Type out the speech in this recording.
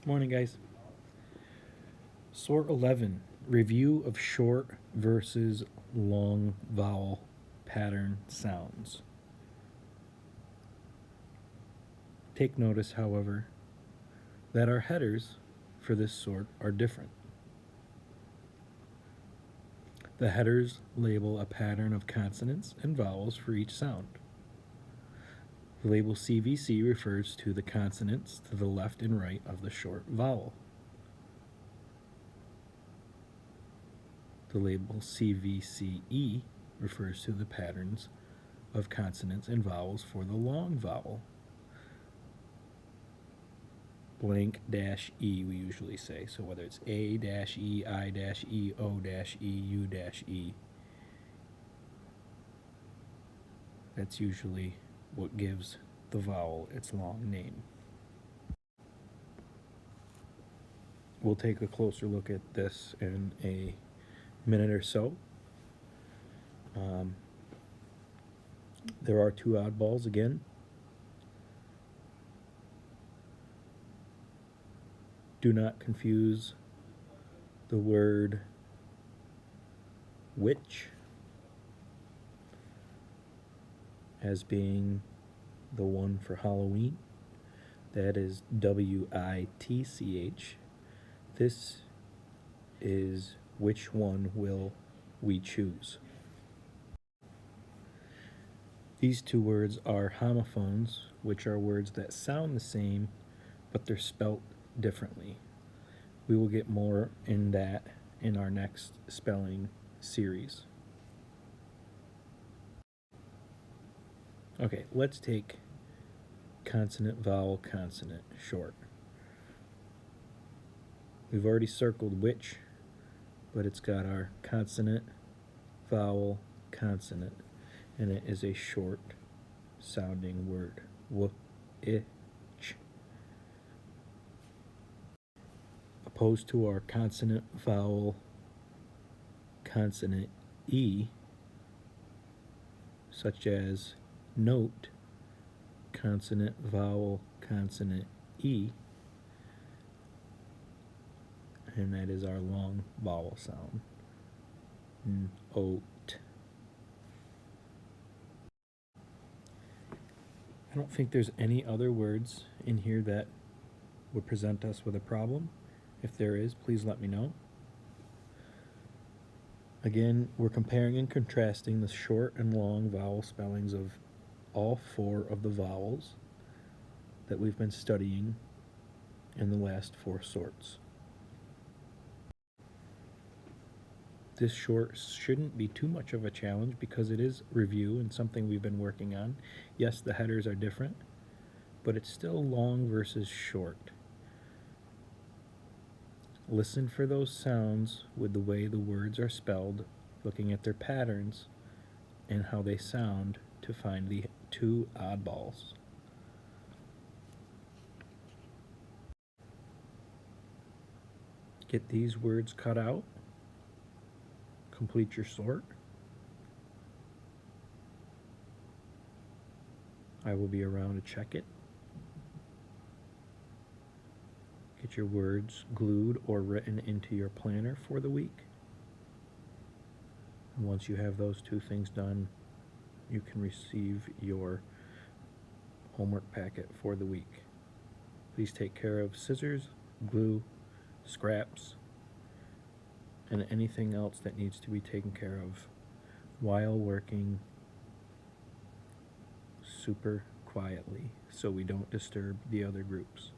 Morning, guys. Sort 11, review of short versus long vowel pattern sounds. Take notice, however, that our headers for this sort are different. The headers label a pattern of consonants and vowels for each sound. The label CVC refers to the consonants to the left and right of the short vowel. The label CVCE refers to the patterns of consonants and vowels for the long vowel. Blank dash E, we usually say. So whether it's A dash E, I dash E, O dash E, U dash E, that's usually what gives the vowel its long name. We'll take a closer look at this in a minute or so. There are two oddballs again. Do not confuse the word which as being the one for Halloween. That is WITCH. This is which one will we choose. These two words are homophones, which are words that sound the same, but they're spelt differently. We will get more in that in our next spelling series. Okay, let's take consonant, vowel, consonant, short. We've already circled which, but it's got our consonant, vowel, consonant, and it is a short sounding word. W-I-T-C-H. Opposed to our consonant, vowel, consonant, E, such as note, consonant, vowel, consonant, E, and that is our long vowel sound. N-O-T. I don't think there's any other words in here that would present us with a problem. If there is, please let me know. Again, we're comparing and contrasting the short and long vowel spellings of all four of the vowels that we've been studying in the last four sorts. This short shouldn't be too much of a challenge because it is review and something we've been working on. Yes, the headers are different, but it's still long versus short. Listen for those sounds with the way the words are spelled, looking at their patterns and how they sound to find the two oddballs. Get these words cut out. Complete your sort. I will be around to check it. Get your words glued or written into your planner for the week. And once you have those two things done, you can receive your homework packet for the week. Please take care of scissors, glue, scraps, and anything else that needs to be taken care of while working super quietly so we don't disturb the other groups.